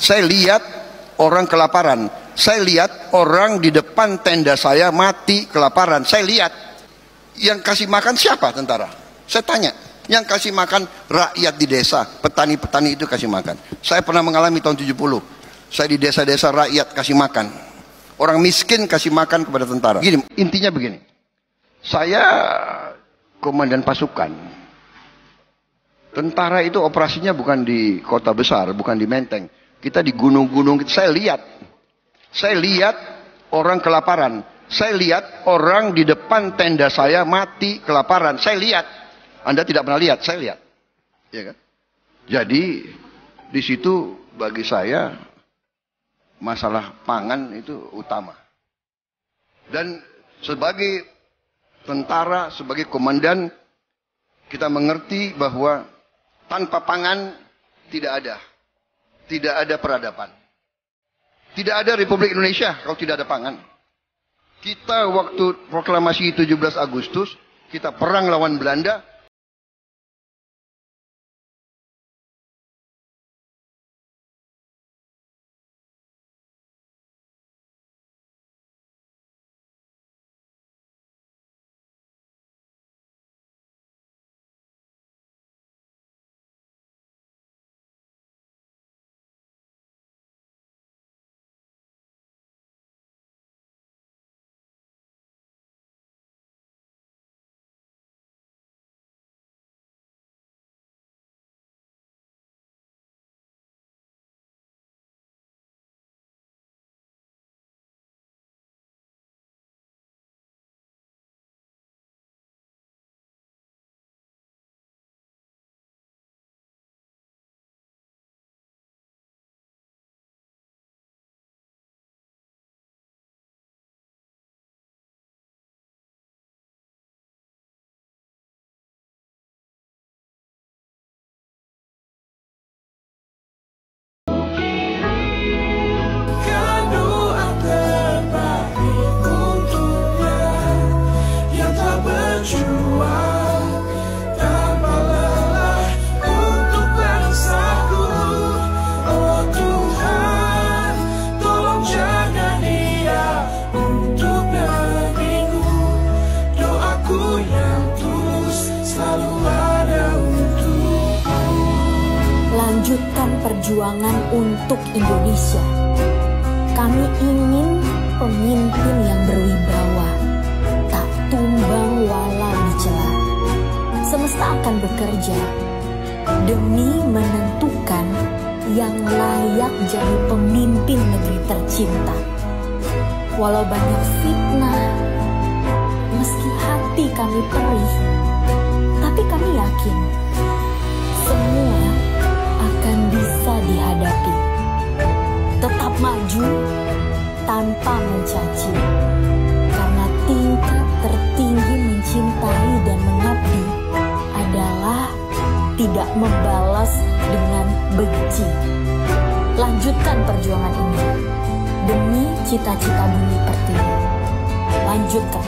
Saya lihat orang kelaparan. Saya lihat orang di depan tenda saya mati kelaparan. Saya lihat. Yang kasih makan siapa tentara? Saya tanya. Yang kasih makan rakyat di desa. Petani-petani itu kasih makan. Saya pernah mengalami tahun 70. Saya di desa-desa rakyat kasih makan. Orang miskin kasih makan kepada tentara. Gini, intinya begini. Saya komandan pasukan. Tentara itu operasinya bukan di kota besar, bukan di Menteng. Kita di gunung-gunung. Saya lihat orang kelaparan. Saya lihat orang di depan tenda saya mati kelaparan. Saya lihat. Anda tidak pernah lihat, saya lihat. Ya kan? Jadi di situ bagi saya masalah pangan itu utama. Dan sebagai tentara, sebagai komandan, kita mengerti bahwa tanpa pangan tidak ada peradaban. Tidak ada Republik Indonesia kalau tidak ada pangan. Kita waktu proklamasi 17 Agustus, kita perang lawan Belanda. Lanjutkan perjuangan untuk Indonesia. Kami ingin pemimpin yang berwibawa, tak tumbang walau dicela. Semesta akan bekerja demi menentukan yang layak jadi pemimpin negeri tercinta. Walau banyak fitnah, meski hati kami perih, tapi kami yakin semua akan bisa dihadapi. Tetap maju tanpa mencaci, karena tingkat tertinggi mencintai dan mengabdi adalah tidak membalas dengan benci. Lanjutkan perjuangan ini demi cita-cita Bumi Pertiwi. Lanjutkan.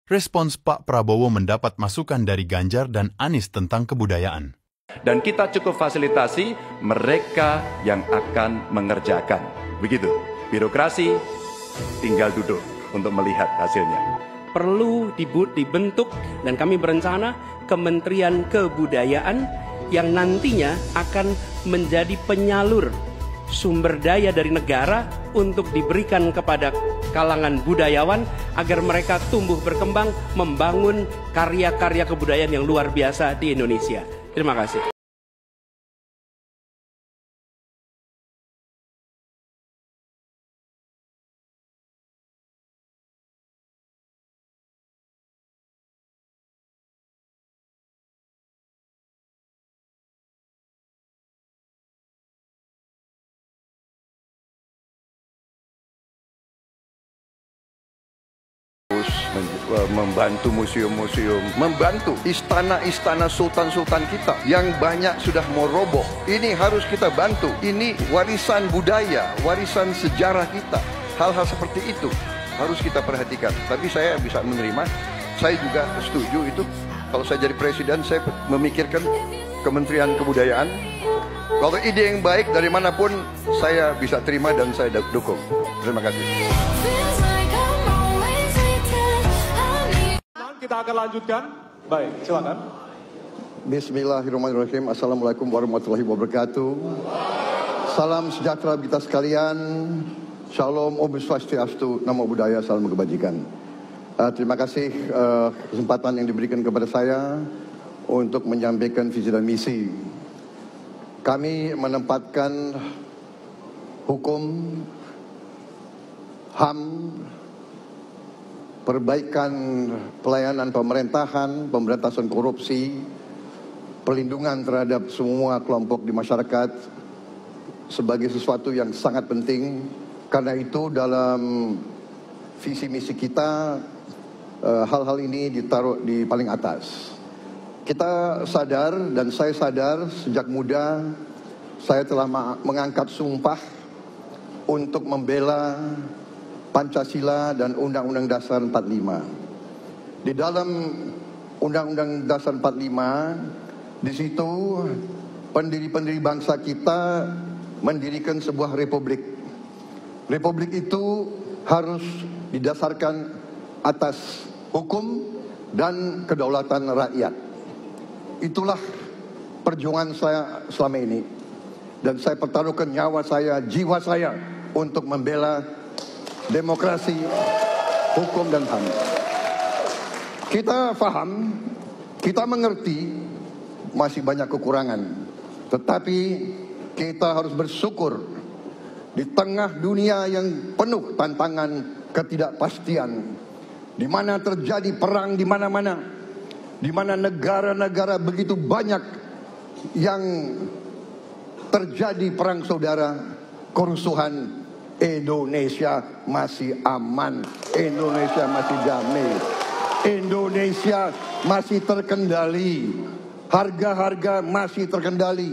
Respons Pak Prabowo mendapat masukan dari Ganjar dan Anies tentang kebudayaan. Dan kita cukup fasilitasi mereka yang akan mengerjakan. Begitu, birokrasi tinggal duduk untuk melihat hasilnya. Perlu dibentuk dan kami berencana Kementerian Kebudayaan yang nantinya akan menjadi penyalur sumber daya dari negara untuk diberikan kepada kalangan budayawan agar mereka tumbuh berkembang membangun karya-karya kebudayaan yang luar biasa di Indonesia. Terima kasih. Membantu museum-museum, membantu istana-istana sultan-sultan kita yang banyak sudah mau roboh. Ini harus kita bantu. Ini warisan budaya, warisan sejarah kita. Hal-hal seperti itu harus kita perhatikan. Tapi saya bisa menerima, saya juga setuju itu. Kalau saya jadi presiden, saya memikirkan Kementerian Kebudayaan. Kalau ide yang baik dari manapun, saya bisa terima dan saya dukung. Terima kasih. Kita akan lanjutkan. Baik, silakan. Bismillahirrahmanirrahim. Assalamualaikum warahmatullahi wabarakatuh. Salam sejahtera kita sekalian. Shalom, Om Swastiastu, Namo Buddhaya, salam kebajikan. Terima kasih kesempatan yang diberikan kepada saya untuk menyampaikan visi dan misi. Kami menempatkan hukum, HAM, perbaikan pelayanan pemerintahan, pemberantasan korupsi, perlindungan terhadap semua kelompok di masyarakat sebagai sesuatu yang sangat penting. Karena itu dalam visi misi kita hal-hal ini ditaruh di paling atas. Kita sadar dan saya sadar sejak muda saya telah mengangkat sumpah untuk membela Pancasila dan Undang-Undang Dasar 45. Di dalam Undang-Undang Dasar 45, di situ pendiri-pendiri bangsa kita mendirikan sebuah republik. Republik itu harus didasarkan atas hukum dan kedaulatan rakyat. Itulah perjuangan saya selama ini. Dan saya pertaruhkan nyawa saya, jiwa saya untuk membela demokrasi, hukum dan HAM. Kita paham, kita mengerti masih banyak kekurangan. Tetapi kita harus bersyukur di tengah dunia yang penuh tantangan ketidakpastian, di mana terjadi perang di mana-mana, di mana negara-negara begitu banyak yang terjadi perang saudara, kerusuhan. Indonesia masih aman, Indonesia masih damai, Indonesia masih terkendali, harga-harga masih terkendali,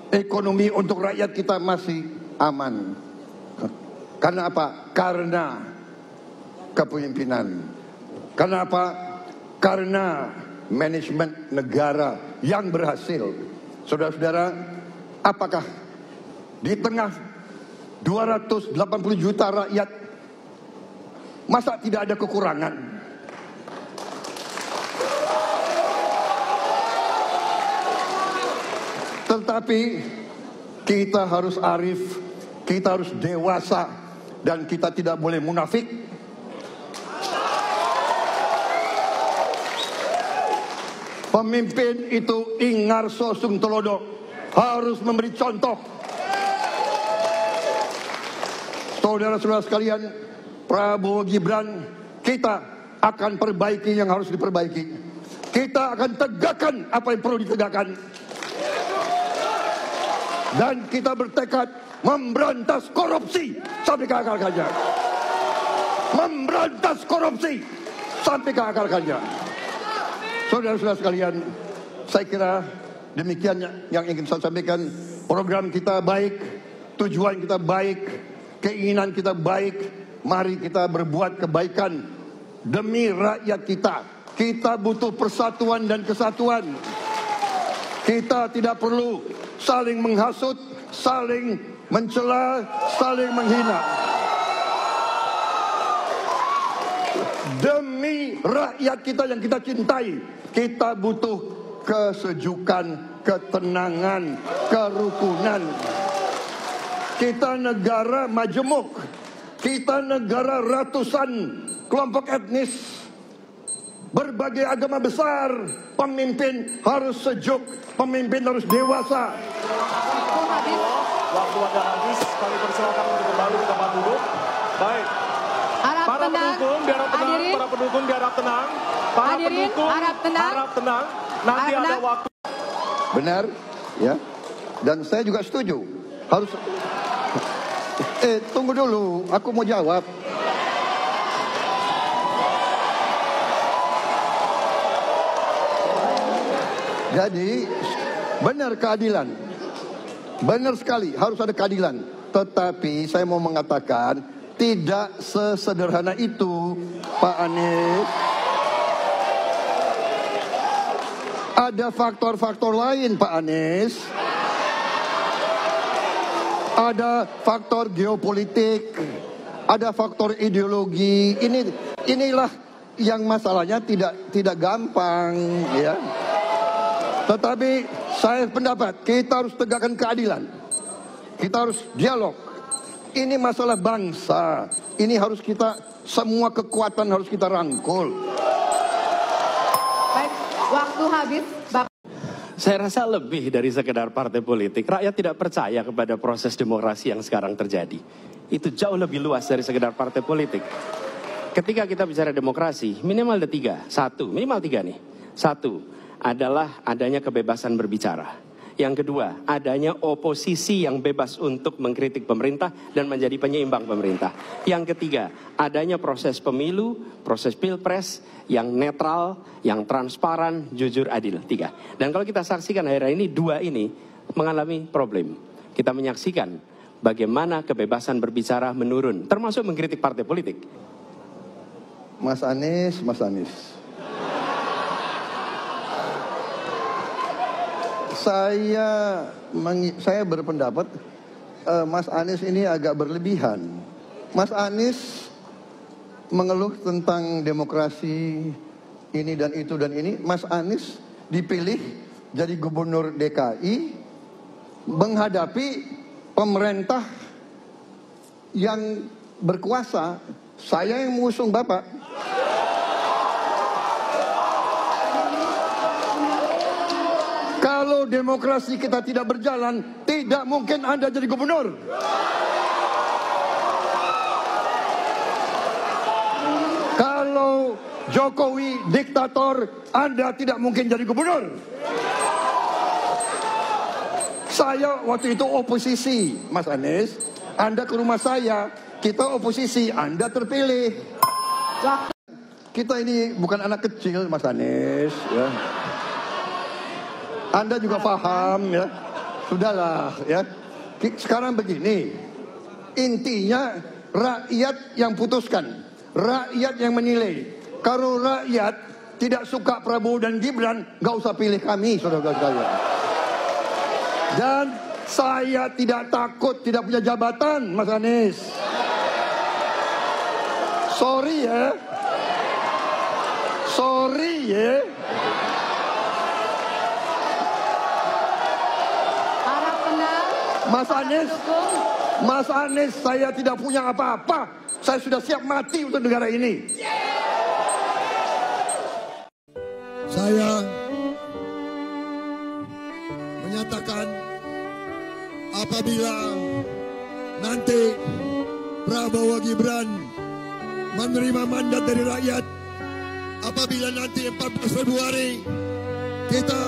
ekonomi untuk rakyat kita masih aman. Karena apa? Karena kepemimpinan. Karena apa? Karena manajemen negara yang berhasil. Saudara-saudara, apakah di tengah 280 juta rakyat masa tidak ada kekurangan? Tetapi kita harus arif, kita harus dewasa, dan kita tidak boleh munafik. Pemimpin itu ingar sosum telodo, harus memberi contoh. Saudara-saudara sekalian, Prabowo Gibran, kita akan perbaiki yang harus diperbaiki. Kita akan tegakkan apa yang perlu ditegakkan. Dan kita bertekad memberantas korupsi sampai ke akar-akarnya. Memberantas korupsi sampai ke akar-akarnya. Saudara-saudara sekalian, saya kira demikian yang ingin saya sampaikan. Program kita baik, tujuan kita baik, keinginan kita baik. Mari kita berbuat kebaikan demi rakyat kita. Kita butuh persatuan dan kesatuan. Kita tidak perlu saling menghasut, saling mencela, saling menghina. Demi rakyat kita yang kita cintai, kita butuh kesejukan, ketenangan, kerukunan. Kita negara majemuk, kita negara ratusan kelompok etnis, berbagai agama besar. Pemimpin harus sejuk, pemimpin harus dewasa. Waktu Anda habis, kami persilakan untuk kembali ke tempat duduk. Baik. Para pendukung biarlah tenang, para pendukung biarlah tenang. Para pendukung harap tenang. Nanti ada waktu. Benar, ya. Dan saya juga setuju. Harus. Tunggu dulu, aku mau jawab. Jadi benar keadilan, benar sekali harus ada keadilan. Tetapi saya mau mengatakan tidak sesederhana itu, Pak Anies. Ada faktor-faktor lain, Pak Anies. Ada faktor geopolitik, ada faktor ideologi. Inilah yang masalahnya tidak gampang, ya. Tetapi saya pendapat kita harus tegakkan keadilan. Kita harus dialog. Ini masalah bangsa. Ini harus kita, semua kekuatan harus kita rangkul. Baik, waktu habis, Bapak. Saya rasa lebih dari sekedar partai politik. Rakyat tidak percaya kepada proses demokrasi yang sekarang terjadi. Itu jauh lebih luas dari sekedar partai politik. Ketika kita bicara demokrasi, minimal ada tiga. Minimal tiga nih. Satu adalah adanya kebebasan berbicara. Yang kedua, adanya oposisi yang bebas untuk mengkritik pemerintah dan menjadi penyeimbang pemerintah. Yang ketiga, adanya proses pemilu, proses pilpres yang netral, yang transparan, jujur, adil. 3. Dan kalau kita saksikan akhir-akhir ini, 2 ini mengalami problem. Kita menyaksikan bagaimana kebebasan berbicara menurun, termasuk mengkritik partai politik. Mas Anies. Saya berpendapat Mas Anies ini agak berlebihan. Mas Anies mengeluh tentang demokrasi ini dan itu dan ini. Mas Anies dipilih jadi gubernur DKI menghadapi pemerintah yang berkuasa. Saya yang mengusung Bapak. Kalau demokrasi kita tidak berjalan, tidak mungkin Anda jadi gubernur. Kalau Jokowi diktator, Anda tidak mungkin jadi gubernur. Saya waktu itu oposisi, Mas Anies. Anda ke rumah saya, kita oposisi, Anda terpilih. Kita ini bukan anak kecil, Mas Anies, ya. Anda juga paham, ya. Sudahlah, ya. Sekarang begini, intinya rakyat yang putuskan, rakyat yang menilai. Kalau rakyat tidak suka Prabowo dan Gibran, nggak usah pilih kami, saudara-saudara sekalian. Dan saya tidak takut tidak punya jabatan, Mas Anies. Sorry ya. Mas Anies, saya tidak punya apa-apa. Saya sudah siap mati untuk negara ini. Saya menyatakan apabila nanti Prabowo Gibran menerima mandat dari rakyat, apabila nanti 14 Februari kita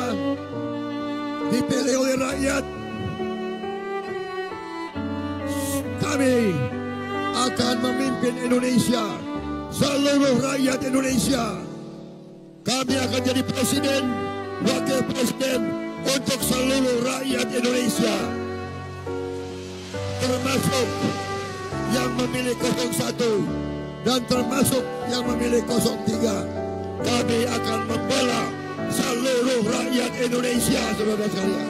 dipilih oleh rakyat, kami akan memimpin Indonesia, seluruh rakyat Indonesia. Kami Kami akan jadi presiden, wakil presiden untuk seluruh rakyat Indonesia, termasuk yang memilih 01 dan termasuk yang memilih 03. Kami akan membela seluruh rakyat Indonesia, saudara sekalian.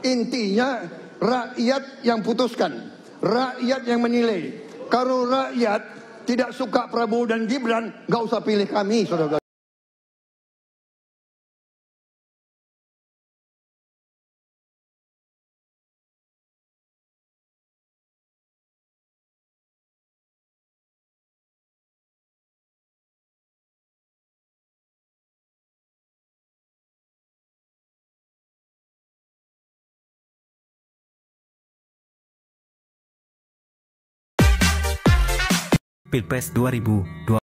Intinya rakyat yang putuskan, rakyat yang menilai. Kalau rakyat tidak suka Prabowo dan Gibran, nggak usah pilih kami, saudara. Pilpres 2020